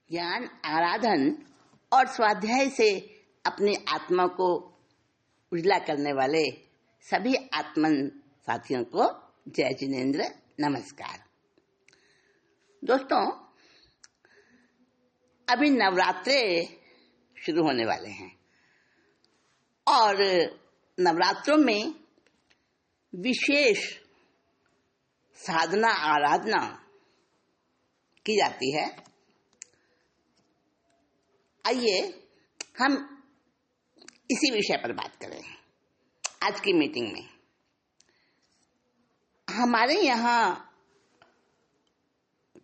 ज्ञान आराधन और स्वाध्याय से अपनी आत्मा को उजला करने वाले सभी आत्मन साथियों को जय जिनेन्द्र, नमस्कार। दोस्तों, अभी नवरात्रे शुरू होने वाले हैं और नवरात्रों में विशेष साधना आराधना की जाती है। आइए हम इसी विषय पर बात करें आज की मीटिंग में। हमारे यहाँ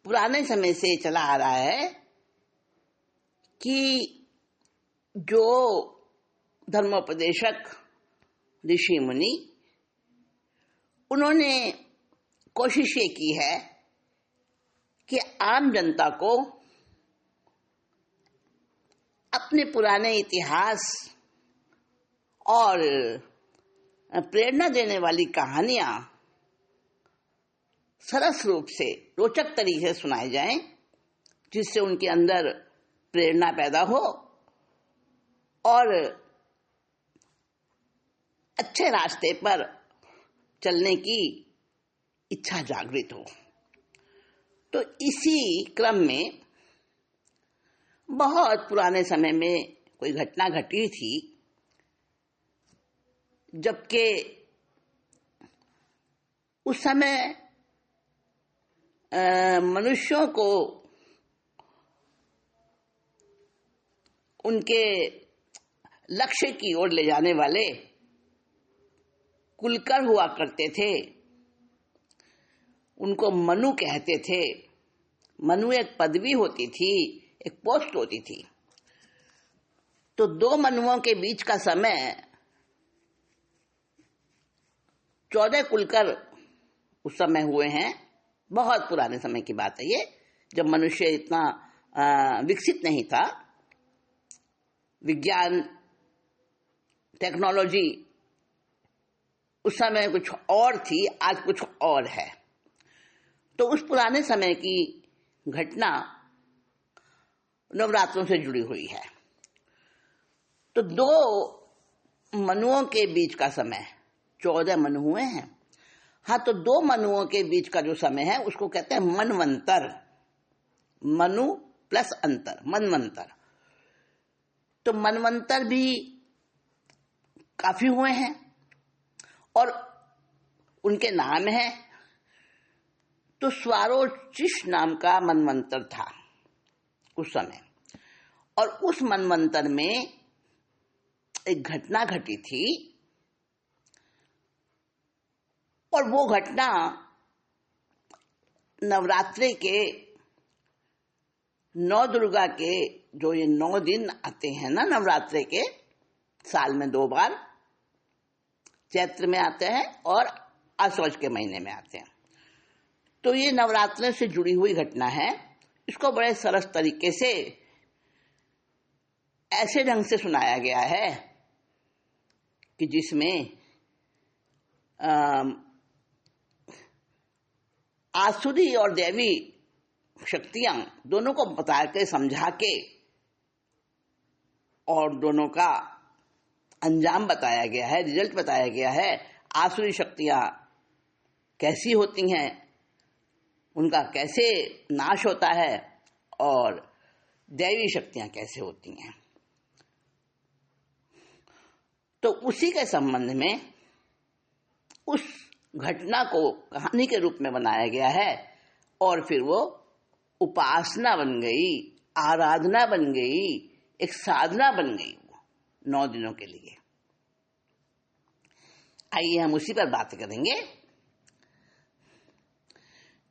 पुराने समय से चला आ रहा है कि जो धर्मोपदेशक ऋषि मुनि, उन्होंने कोशिश ये की है कि आम जनता को अपने पुराने इतिहास और प्रेरणा देने वाली कहानियां सरस रूप से रोचक तरीके से सुनाई जाएं, जिससे उनके अंदर प्रेरणा पैदा हो और अच्छे रास्ते पर चलने की इच्छा जागृत हो। तो इसी क्रम में बहुत पुराने समय में कोई घटना घटी थी, जबकि उस समय मनुष्यों को उनके लक्ष्य की ओर ले जाने वाले कुलकर हुआ करते थे। उनको मनु कहते थे। मनु एक पदवी होती थी, एक पोस्ट होती थी। तो दो मनुओं के बीच का समय 14 कुलकर उस समय हुए हैं। बहुत पुराने समय की बात है ये, जब मनुष्य इतना विकसित नहीं था। विज्ञान, टेक्नोलॉजी उस समय कुछ और थी, आज कुछ और है। तो उस पुराने समय की घटना नवरात्रों से जुड़ी हुई है। तो दो मनुओं के बीच का समय, 14 मनु हुए हैं। हाँ, तो दो मनुओं के बीच का जो समय है उसको कहते हैं मनवंतर। मनु प्लस अंतर, मनवंतर। तो मनवंतर भी काफी हुए हैं और उनके नाम हैं। तो स्वारोचिष नाम का मनवंतर था उस समय, और उस मनवंतर में एक घटना घटी थी, और वो घटना नवरात्रि के 9 दुर्गा के जो ये 9 दिन आते हैं ना नवरात्रि के, साल में 2 बार, चैत्र में आते हैं और आश्वज के महीने में आते हैं। तो ये नवरात्रि से जुड़ी हुई घटना है। इसको बड़े सरस तरीके से ऐसे ढंग से सुनाया गया है कि जिसमें आसुरी और देवी शक्तियां दोनों को बता के, समझा के, और दोनों का अंजाम बताया गया है, रिजल्ट बताया गया है। आसुरी शक्तियां कैसी होती हैं, उनका कैसे नाश होता है, और दैवी शक्तियां कैसे होती हैं। तो उसी के संबंध में उस घटना को कहानी के रूप में बनाया गया है, और फिर वो उपासना बन गई, आराधना बन गई, एक साधना बन गई वो 9 दिनों के लिए। आइए हम उसी पर बात करेंगे।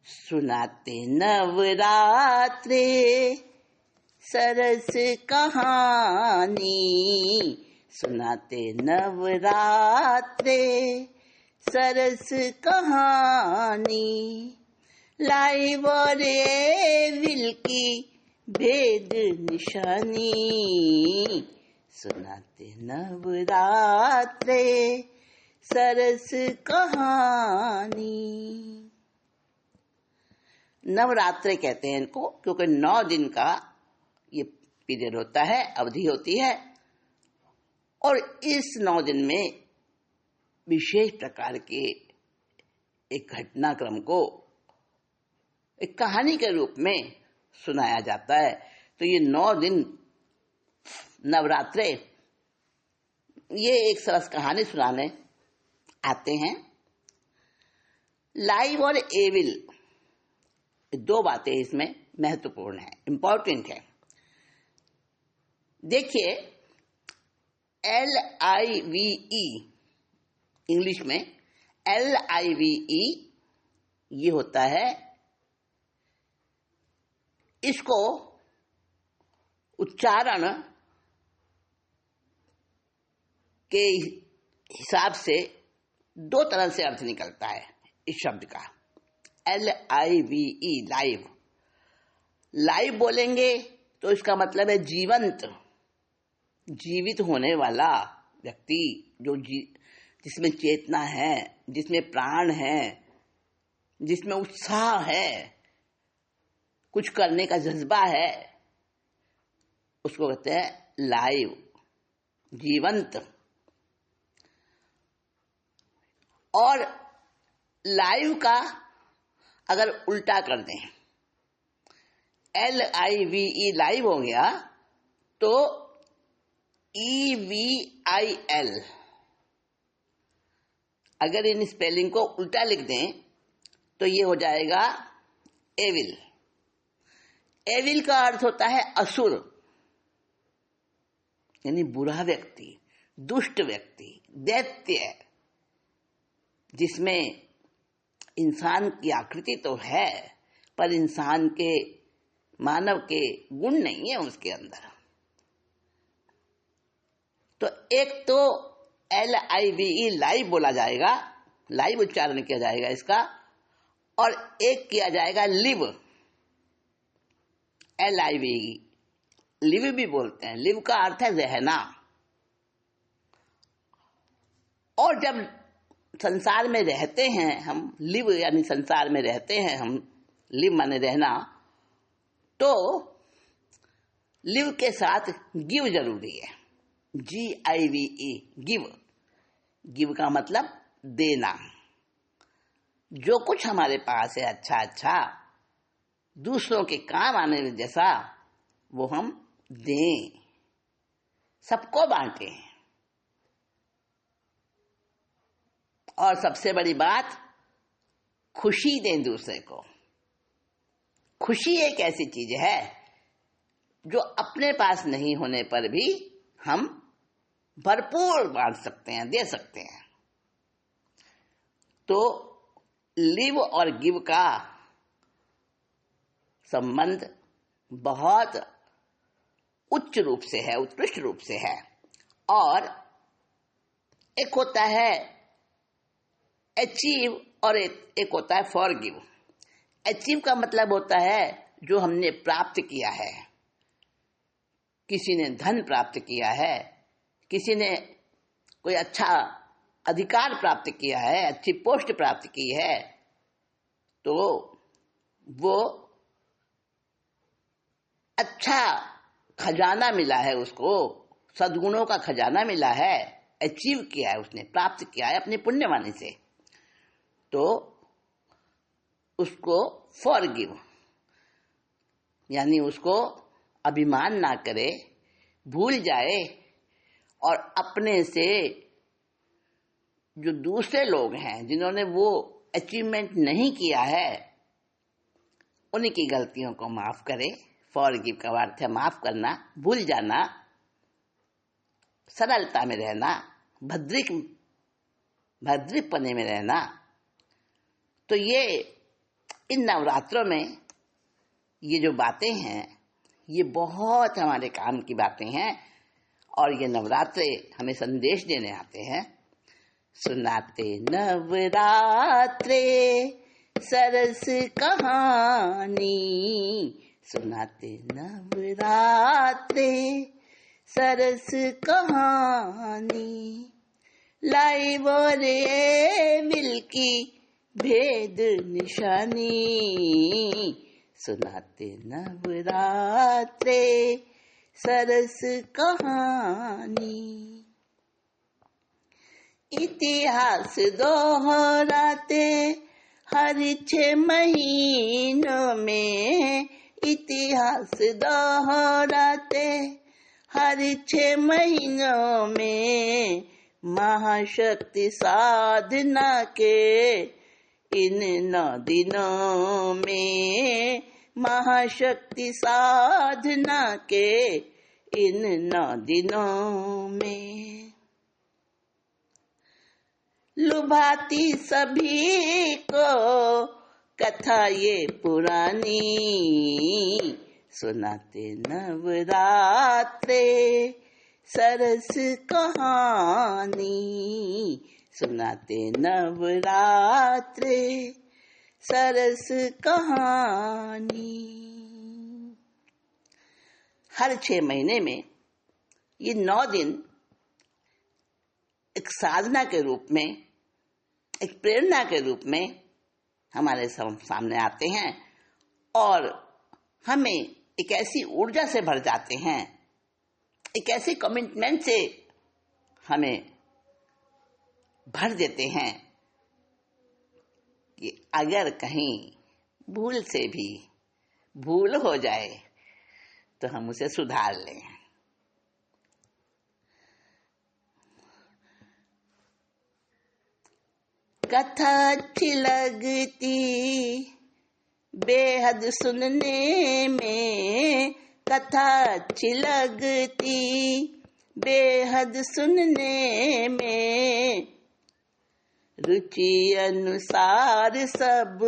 सुनाते नवरात्रे सरस कहानी, सुनाते नवरात्रे सरस कहानी, लाई बोरे विल की भेद निशानी, सुनाते नवरात्रे सरस कहानी। नवरात्रे कहते हैं इनको क्योंकि 9 दिन का ये पीरियड होता है, अवधि होती है। और इस 9 दिन में विशेष प्रकार के एक घटनाक्रम को एक कहानी के रूप में सुनाया जाता है। तो ये 9 दिन नवरात्रे ये एक सरस कहानी सुनाने आते हैं। लाइव और एविल, 2 बातें इसमें महत्वपूर्ण है, इंपॉर्टेंट है। देखिए, LIVE इंग्लिश में LIVE ये होता है, इसको उच्चारण के हिसाब से 2 तरह से अर्थ निकलता है इस शब्द का। LIVE लाइव, लाइव बोलेंगे तो इसका मतलब है जीवंत, जीवित होने वाला व्यक्ति, जो जिसमें चेतना है, जिसमें प्राण है, जिसमें उत्साह है, कुछ करने का जज्बा है, उसको कहते हैं लाइव, जीवंत। और लाइव का अगर उल्टा कर दें, LIVE लाइव हो गया, तो EVIL अगर इन स्पेलिंग को उल्टा लिख दें तो ये हो जाएगा एविल। एविल का अर्थ होता है असुर, यानी बुरा व्यक्ति, दुष्ट व्यक्ति, दैत्य, जिसमें इंसान की आकृति तो है पर इंसान के, मानव के गुण नहीं है उसके अंदर। तो एक तो LIVE लाइव बोला जाएगा, लाइव उच्चारण किया जाएगा इसका, और एक किया जाएगा लिव, LIVE, लिव भी बोलते हैं। लिव का अर्थ है रहना। और जब संसार में रहते हैं हम, लिव यानी संसार में रहते हैं हम, लिव माने रहना, तो लिव के साथ गिव जरूरी है, GIVE, गिव। गिव का मतलब देना। जो कुछ हमारे पास है अच्छा अच्छा, दूसरों के काम आने जैसा, वो हम दें, सबको बांटें। और सबसे बड़ी बात, खुशी दें दूसरे को। खुशी एक ऐसी चीज है जो अपने पास नहीं होने पर भी हम भरपूर बांट सकते हैं, दे सकते हैं। तो लिव और गिव का संबंध बहुत उच्च रूप से है, उत्कृष्ट रूप से है। और एक होता है अचीव और एक होता है फॉरगिव। अचीव का मतलब होता है जो हमने प्राप्त किया है। किसी ने धन प्राप्त किया है, किसी ने कोई अच्छा अधिकार प्राप्त किया है, अच्छी पोस्ट प्राप्त की है, तो वो अच्छा खजाना मिला है उसको, सद्गुणों का खजाना मिला है, अचीव किया है उसने, प्राप्त किया है अपने पुण्यवाणी से, तो उसको फॉरगिव, यानी उसको अभिमान ना करे, भूल जाए, और अपने से जो दूसरे लोग हैं जिन्होंने वो अचीवमेंट नहीं किया है, उनकी गलतियों को माफ करे। फॉरगिव का अर्थ है माफ करना, भूल जाना, सरलता में रहना, भद्रिकपने में रहना। तो ये इन नवरात्रों में ये जो बातें हैं, ये बहुत हमारे काम की बातें हैं। और ये नवरात्रे हमें संदेश देने आते हैं। सुनाते नवरात्रे सरस कहानी, सुनाते नवरात्रे सरस कहानी, लाइव और एविल की भेद निशानी, सुनाते नवरात्रे सरस कहानी। इतिहास दोहराते हर 6 महीनों में, इतिहास दोहराते हर 6 महीनों में, महाशक्ति साधना के इन 9 दिनों में, महाशक्ति साधना के इन 9 दिनों में। लुभाती सभी को कथा ये पुरानी, सुनाते नवरात्रे सरस कहानी, सुनाते नवरात्रे सरस कहानी। हर 6 महीने में ये 9 दिन एक साधना के रूप में, एक प्रेरणा के रूप में हमारे सामने आते हैं और हमें एक ऐसी ऊर्जा से भर जाते हैं, एक ऐसे कमिटमेंट से हमें भर देते हैं कि अगर कहीं भूल से भी भूल हो जाए तो हम उसे सुधार लें। कथा अच्छी लगती बेहद सुनने में, कथा अच्छी लगती बेहद सुनने में, रुचि अनुसार सब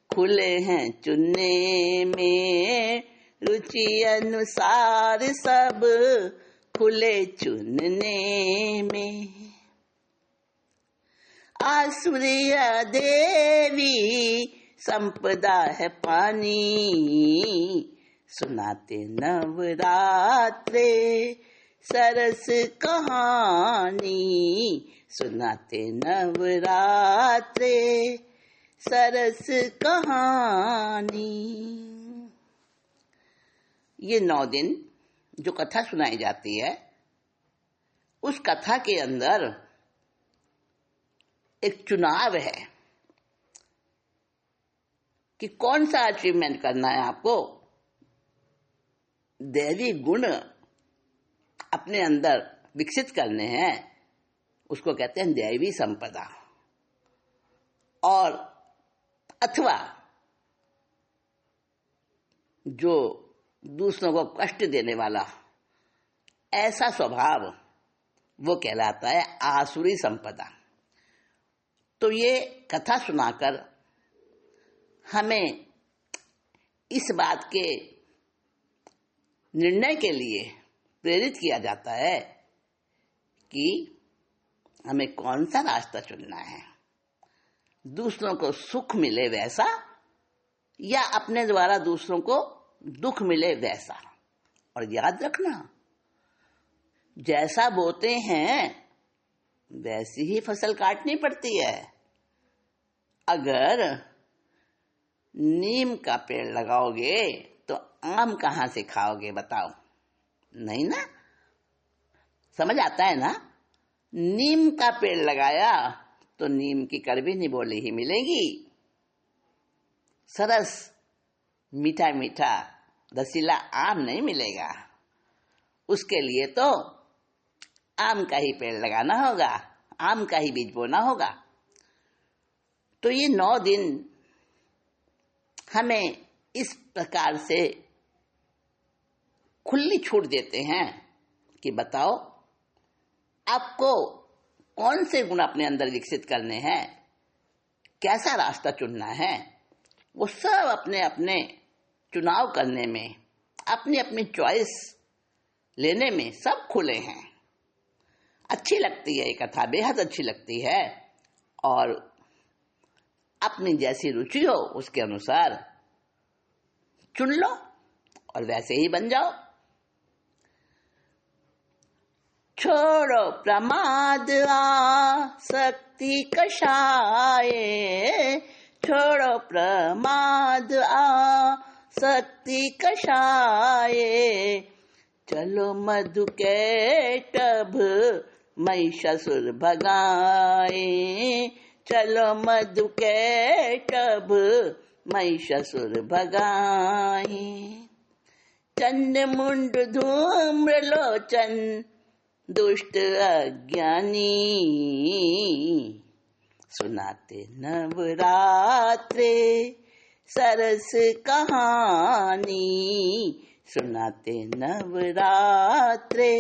खुले हैं चुनने में, रुचि अनुसार सब खुले चुनने में। आसुरिया देवी संपदा है पानी, सुनाते नवरात्रे सरस कहानी, सुनाते नवरात्रे सरस कहानी। ये 9 दिन जो कथा सुनाई जाती है, उस कथा के अंदर एक चुनाव है कि कौन सा अचीवमेंट करना है आपको। दैवी गुण अपने अंदर विकसित करने हैं, उसको कहते हैं दैवी संपदा। और अथवा जो दूसरों को कष्ट देने वाला ऐसा स्वभाव, वो कहलाता है आसुरी संपदा। तो ये कथा सुनाकर हमें इस बात के निर्णय के लिए प्रेरित किया जाता है कि हमें कौन सा रास्ता चुनना है, दूसरों को सुख मिले वैसा या अपने द्वारा दूसरों को दुख मिले वैसा। और याद रखना, जैसा बोते हैं वैसी ही फसल काटनी पड़ती है। अगर नीम का पेड़ लगाओगे तो आम कहाँ से खाओगे बताओ? नहीं ना, समझ आता है ना। नीम का पेड़ लगाया तो नीम की कड़वी निबोली ही मिलेगी, सरस मीठा मीठा रसीला आम नहीं मिलेगा। उसके लिए तो आम का ही पेड़ लगाना होगा, आम का ही बीज बोना होगा। तो ये 9 दिन हमें इस प्रकार से खुली छूट देते हैं कि बताओ आपको कौन से गुण अपने अंदर विकसित करने हैं, कैसा रास्ता चुनना है। वो सब अपने अपने चुनाव करने में, अपनी अपनी चॉइस लेने में सब खुले हैं। अच्छी लगती है ये कथा, बेहद अच्छी लगती है। और अपनी जैसी रुचि हो उसके अनुसार चुन लो और वैसे ही बन जाओ। छोड़ो प्रमाद आसक्ति कषाय, छोड़ो प्रमाद आसक्ति कषाय, चलो मधु के टभ महिषासुर भगाए, चलो मधु के टभ महिषासुर भगाए। चंड मुंड धूम्र लोचन दुष्ट अज्ञानी, सुनाते नवरात्रे सरस कहानी, सुनाते नवरात्रे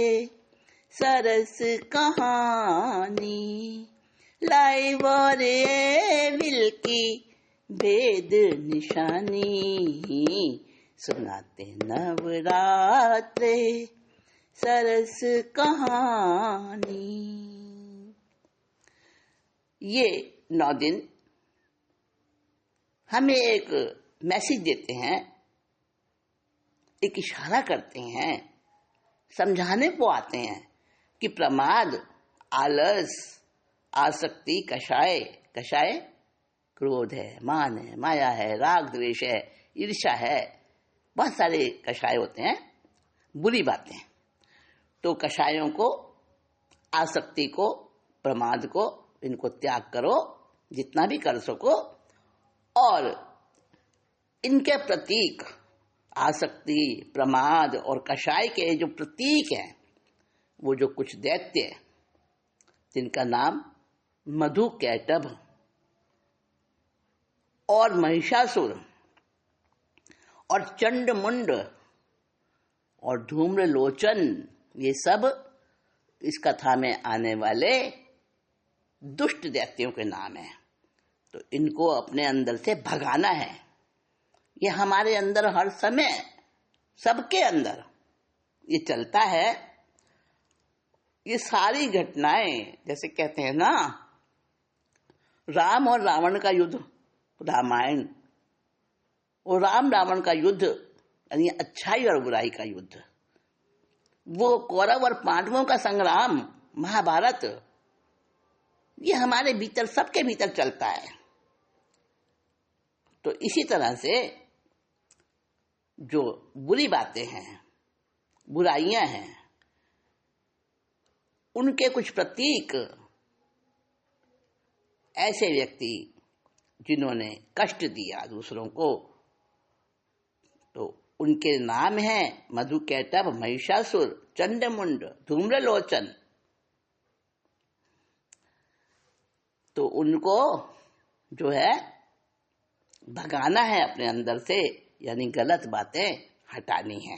सरस कहानी। लाई और एविल की भेद निशानी, सुनाते नवरात्रे सरस कहानी। ये 9 दिन हमें एक मैसेज देते हैं, एक इशारा करते हैं, समझाने को आते हैं कि प्रमाद, आलस, आसक्ति, कषाय, कषाय क्रोध है, मान है, माया है, राग द्वेष है, ईर्ष्या है, बहुत सारे कषाय होते हैं, बुरी बातें। तो कषायों को, आसक्ति को, प्रमाद को, इनको त्याग करो जितना भी कर सको। और इनके प्रतीक, आसक्ति, प्रमाद और कषाय के जो प्रतीक हैं, वो जो कुछ दैत्य जिनका नाम मधु कैटभ और महिषासुर और चंड मुंड और धूम्र लोचन, ये सब इस कथा में आने वाले दुष्ट दैत्यों के नाम हैं। तो इनको अपने अंदर से भगाना है। ये हमारे अंदर हर समय, सबके अंदर ये चलता है। ये सारी घटनाएं, जैसे कहते हैं ना, राम और रावण का युद्ध, रामायण, वो राम रावण का युद्ध यानी अच्छाई और बुराई का युद्ध, वो कौरव और पांडवों का संग्राम, महाभारत, ये हमारे भीतर, सबके भीतर चलता है। तो इसी तरह से जो बुरी बातें हैं, बुराइयां हैं, उनके कुछ प्रतीक, ऐसे व्यक्ति जिन्होंने कष्ट दिया दूसरों को, तो उनके नाम हैं मधु कैटभ, महिषासुर, चंडमुंड, धूम्रलोचन। तो उनको जो है भगाना है अपने अंदर से, यानी गलत बातें हटानी है।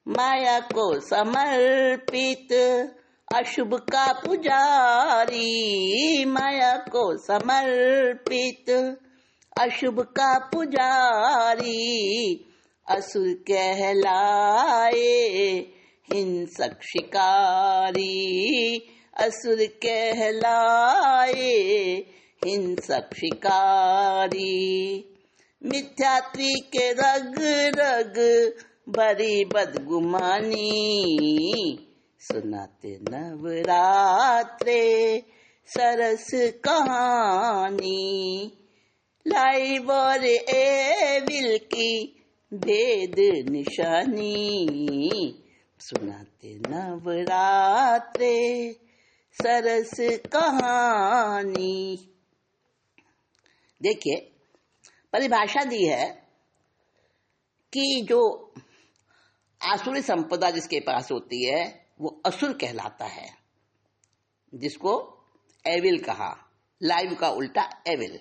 माया को समर्पित अशुभ का पुजारी, माया को समर्पित अशुभ का पुजारी, असुर कहलाए हिंसक शिकारी, असुर कहलाए हिंसक शिकारी। मिथ्यात्वी के रग रग भरी बदगुमानी, सुनाते नवरात्रे सरस कहानी। लाइव और एविल की भेद निशानी, सुनाते नवरात्रे सरस कहानी। देखिए, परिभाषा दी है कि जो आसुरी संपदा जिसके पास होती है वो असुर कहलाता है, जिसको एविल कहा, लाइव का उल्टा एविल।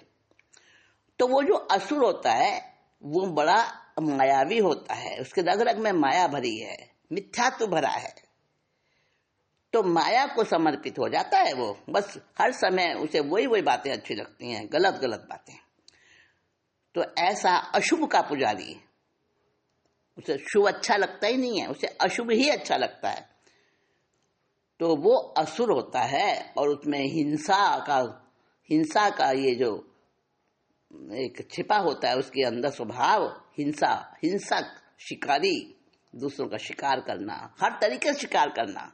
तो वो जो असुर होता है वो बड़ा मायावी होता है, उसके रग रग में माया भरी है, मिथ्यात्व भरा है। तो माया को समर्पित हो जाता है वो, बस हर समय उसे वही वही बातें अच्छी लगती हैं, गलत गलत बातें। तो ऐसा अशुभ का पुजारी, उसे शुभ अच्छा लगता ही नहीं है, उसे अशुभ ही अच्छा लगता है, तो वो असुर होता है। और उसमें हिंसा का ये जो एक छिपा होता है, उसके अंदर स्वभाव हिंसा, हिंसक, शिकारी, दूसरों का शिकार करना, हर तरीके से शिकार करना।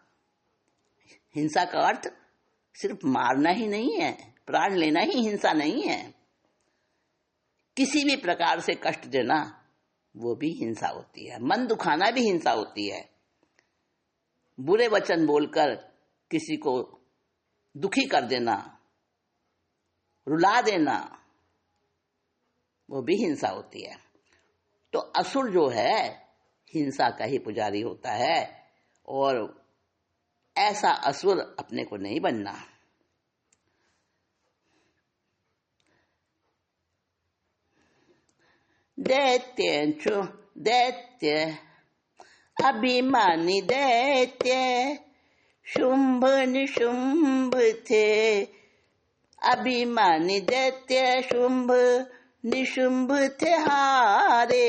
हिंसा का अर्थ सिर्फ मारना ही नहीं है, प्राण लेना ही हिंसा नहीं है। किसी भी प्रकार से कष्ट देना वो भी हिंसा होती है। मन दुखाना भी हिंसा होती है। बुरे वचन बोलकर किसी को दुखी कर देना, रुला देना, वो भी हिंसा होती है। तो असुर जो है हिंसा का ही पुजारी होता है, और ऐसा असुर अपने को नहीं बनना। दैत्य अभिमानी दैत्य शुंभ निशुंभ थे। अभिमानी दैत्य शुंभ निशुंभ थे हारे।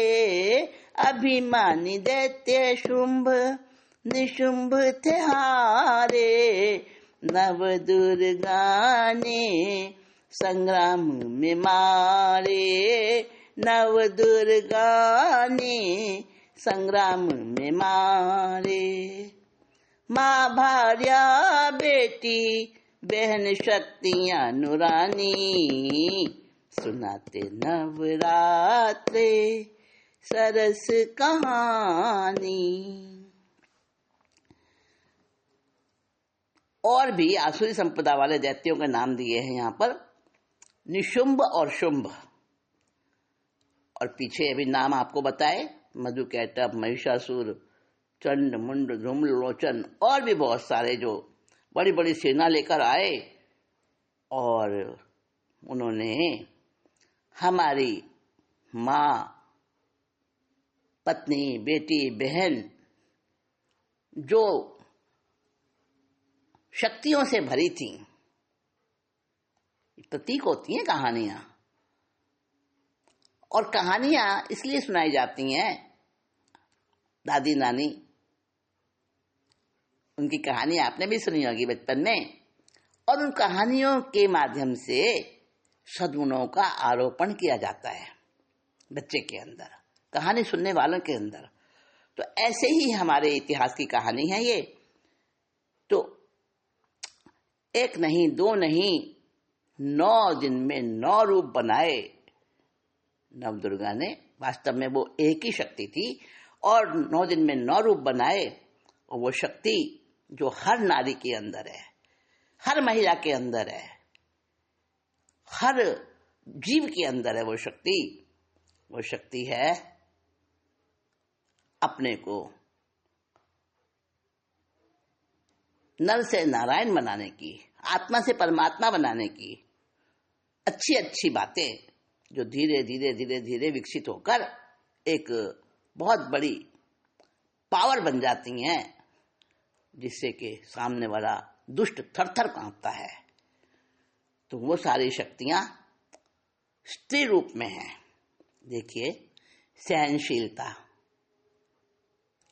अभिमानी दैत्य शुंभ निशुंभ थे हारे। नव दुर्गा ने संग्राम में मारे। नव दुर्गा ने संग्राम में मारे। माँ भार्या बेटी बहन शक्तियाँ नुरानी सुनाते नवरात्रे सरस कहानी। और भी आसुरी संपदा वाले दैत्यों के नाम दिए हैं यहाँ पर, निशुंभ और शुंभ। और पीछे अभी नाम आपको बताए, मधुकैटभ, महिषासुर, चंड मुंड, धूम्रलोचन, और भी बहुत सारे जो बड़ी बड़ी सेना लेकर आए और उन्होंने हमारी माँ, पत्नी, बेटी, बहन जो शक्तियों से भरी थी, प्रतीक होती हैं कहानियां। और कहानियां इसलिए सुनाई जाती हैं, दादी नानी उनकी कहानी आपने भी सुनी होगी बचपन में, और उन कहानियों के माध्यम से सद्गुणों का आरोपण किया जाता है बच्चे के अंदर, कहानी सुनने वालों के अंदर। तो ऐसे ही हमारे इतिहास की कहानी है ये। तो एक नहीं, दो नहीं, 9 दिन में 9 रूप बनाए नव दुर्गा ने। वास्तव में वो एक ही शक्ति थी, और 9 दिन में 9 रूप बनाए। और वो शक्ति जो हर नारी के अंदर है, हर महिला के अंदर है, हर जीव के अंदर है वो शक्ति है अपने को नर से नारायण बनाने की, आत्मा से परमात्मा बनाने की। अच्छी अच्छी बातें जो धीरे धीरे धीरे धीरे विकसित होकर एक बहुत बड़ी पावर बन जाती हैं, जिससे कि सामने वाला दुष्ट थर थर कांपता है। तो वो सारी शक्तियां स्त्री रूप में हैं। देखिए, सहनशीलता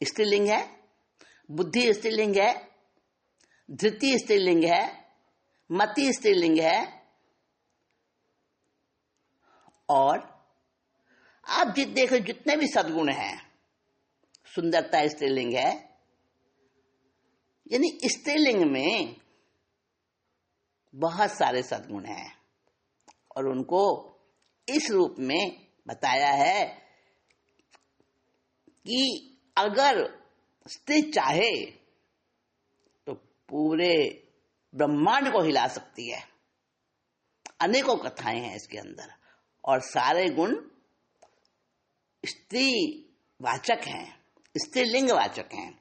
स्त्रीलिंग है, बुद्धि स्त्रीलिंग है, धृति स्त्रीलिंग है, मति स्त्रीलिंग है, और आप देखो जितने भी सद्गुण हैं, सुंदरता स्त्रीलिंग है। यानी स्त्रीलिंग में बहुत सारे सद्गुण हैं, और उनको इस रूप में बताया है कि अगर स्त्री चाहे तो पूरे ब्रह्मांड को हिला सकती है। अनेकों कथाएं हैं इसके अंदर, और सारे गुण स्त्री वाचक हैं, स्त्रीलिंग वाचक हैं।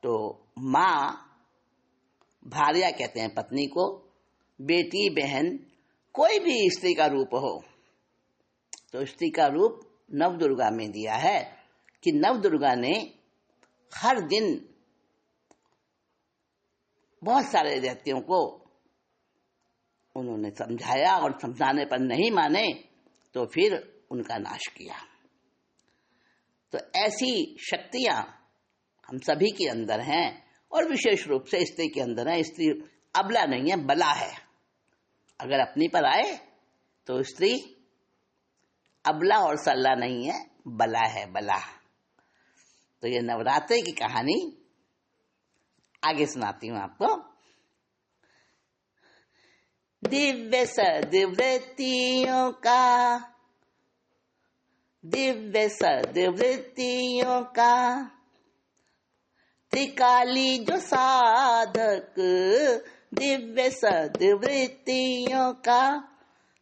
तो माँ, भार्या कहते हैं पत्नी को, बेटी, बहन, कोई भी स्त्री का रूप हो। तो स्त्री का रूप नव दुर्गा में दिया है कि नव दुर्गा ने हर दिन बहुत सारे दैत्यों को उन्होंने समझाया, और समझाने पर नहीं माने तो फिर उनका नाश किया। तो ऐसी शक्तियां हम सभी के अंदर हैं, और विशेष रूप से स्त्री के अंदर है। स्त्री अबला नहीं है, बला है। अगर अपनी पर आए तो स्त्री अबला और सल्ला नहीं है, बला है, बला। तो ये नवरात्रि की कहानी आगे सुनाती हूँ आपको। दिव्य सद्वृत्तियों का, दिव्य सद्वृत्तियों का त्रिकाली जो साधक, दिव्य सद्वृत्तियों का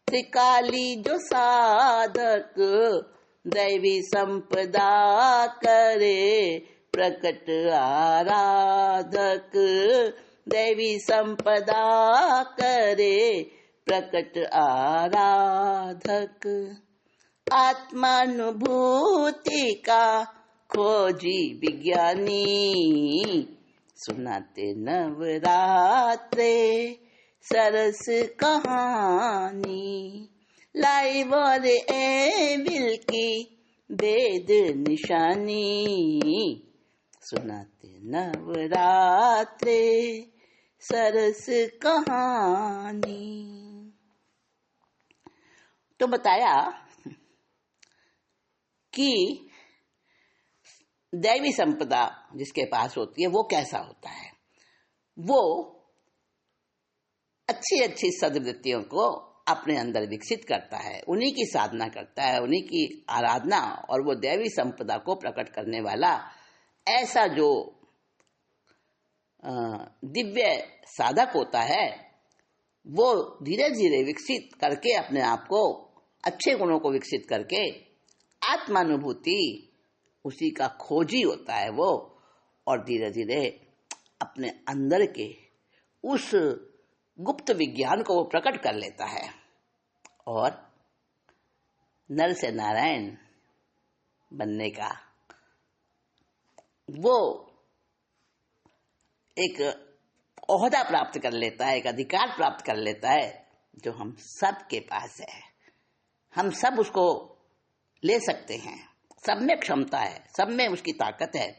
त्रिकाली जो साधक, दैवी संपदा करे प्रकट आराधक, दैवी संपदा करे प्रकट आराधक। आत्मानुभूति का खोजी विज्ञानी, सुनाते नवरात्रे सरस कहानी। लाइव और एविल की वेद निशानी, सुनाते नवरात्रे सरस कहानी। तो बताया कि दैवी संपदा जिसके पास होती है वो कैसा होता है। वो अच्छी अच्छी सद्वृत्तियों को अपने अंदर विकसित करता है, उन्हीं की साधना करता है, उन्हीं की आराधना, और वो दैवी संपदा को प्रकट करने वाला ऐसा जो दिव्य साधक होता है, वो धीरे धीरे विकसित करके अपने आप को, अच्छे गुणों को विकसित करके आत्मानुभूति, उसी का खोजी होता है वो, और धीरे धीरे अपने अंदर के उस गुप्त विज्ञान को वो प्रकट कर लेता है और नर से नारायण बनने का वो एक ओहदा प्राप्त कर लेता है, एक अधिकार प्राप्त कर लेता है जो हम सब के पास है। हम सब उसको ले सकते हैं, सब में क्षमता है, सब में उसकी ताकत है।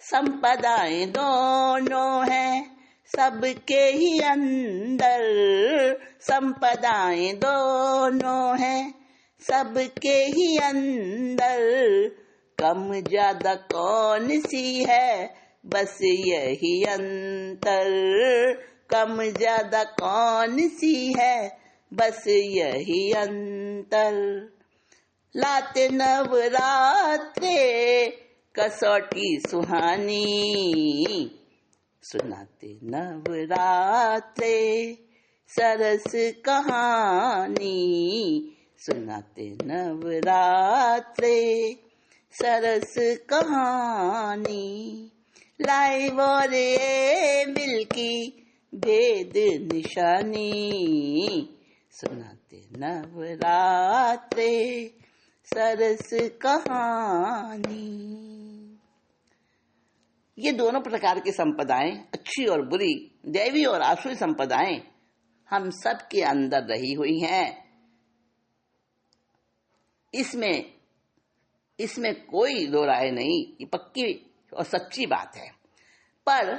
संपदाएं दोनों हैं सबके ही अंदर, संपदाएं दोनों हैं सबके ही अंदर, कम ज्यादा कौन सी है बस यही अंतर, कम ज्यादा कौन सी है बस यही अंतर। लाते नवरात्रे कसौटी सुहानी, सुनाते नवरात्रे सरस कहानी, सुनाते नवरात्रे सरस कहानी। लाइव और एविल की भेद निशानी, सुनाते नवरात्रे सरस कहानी। ये दोनों प्रकार की संपदाएं, अच्छी और बुरी, दैवी और आसुरी संपदाएं, हम सब के अंदर रही हुई हैं। इसमें कोई दो राय नहीं, ये पक्की और सच्ची बात है। पर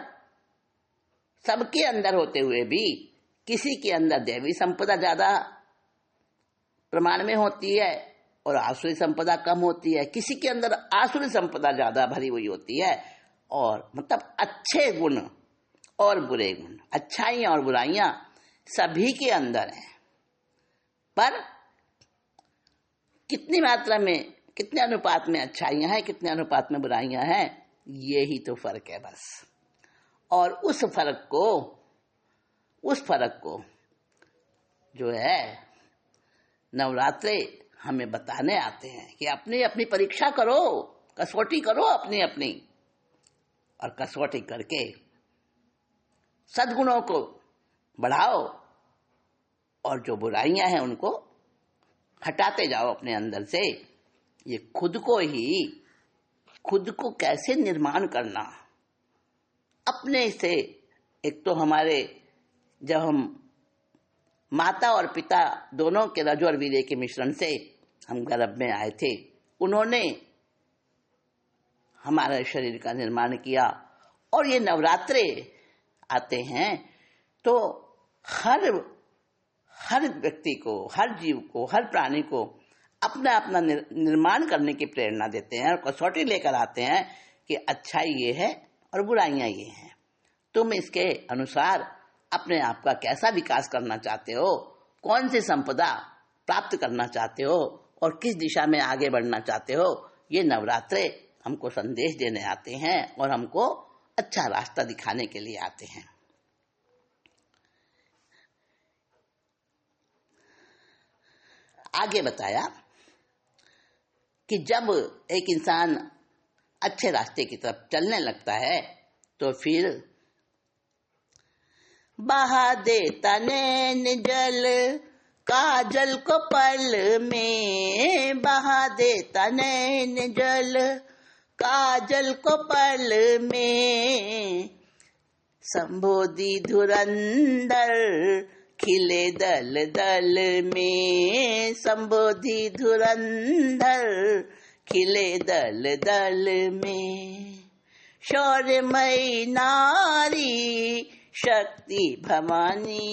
सबके अंदर होते हुए भी किसी के अंदर दैवी संपदा ज्यादा प्रमाण में होती है और आसुरी संपदा कम होती है, किसी के अंदर आसुरी संपदा ज्यादा भरी हुई होती है। और मतलब अच्छे गुण और बुरे गुण, अच्छाइयां और बुराइयां सभी के अंदर हैं, पर कितनी मात्रा में, कितने अनुपात में अच्छाइयां हैं, कितने अनुपात में बुराइयां हैं, ये ही तो फर्क है बस। और उस फर्क को जो है नवरात्रे हमें बताने आते हैं कि अपनी अपनी परीक्षा करो, कसौटी करो अपनी अपनी, और कसौटी करके सद्गुणों को बढ़ाओ और जो बुराइयां हैं उनको हटाते जाओ अपने अंदर से। ये खुद को कैसे निर्माण करना, अपने से। एक तो हमारे, जब हम माता और पिता दोनों के रजो और वीर्य के मिश्रण से हम गर्भ में आए थे, उन्होंने हमारे शरीर का निर्माण किया। और ये नवरात्रे आते हैं तो हर व्यक्ति को, हर जीव को, हर प्राणी को अपना अपना निर्माण करने की प्रेरणा देते हैं और कसौटी लेकर आते हैं कि अच्छाई ये है और बुराइयां ये हैं। तुम इसके अनुसार अपने आप का कैसा विकास करना चाहते हो, कौन सी संपदा प्राप्त करना चाहते हो और किस दिशा में आगे बढ़ना चाहते हो, ये नवरात्रे हमको संदेश देने आते हैं और हमको अच्छा रास्ता दिखाने के लिए आते हैं। आगे बताया कि जब एक इंसान अच्छे रास्ते की तरफ चलने लगता है तो फिर बहा देता नैन जल काजल को पल में, बहा देता नैन जल काजल को पल में, संबोधि धुरंधर खिले दल दल में, संबोधि धुरंधर खिले दल दल में, शौर्यमयी नारी शक्ति भवानी,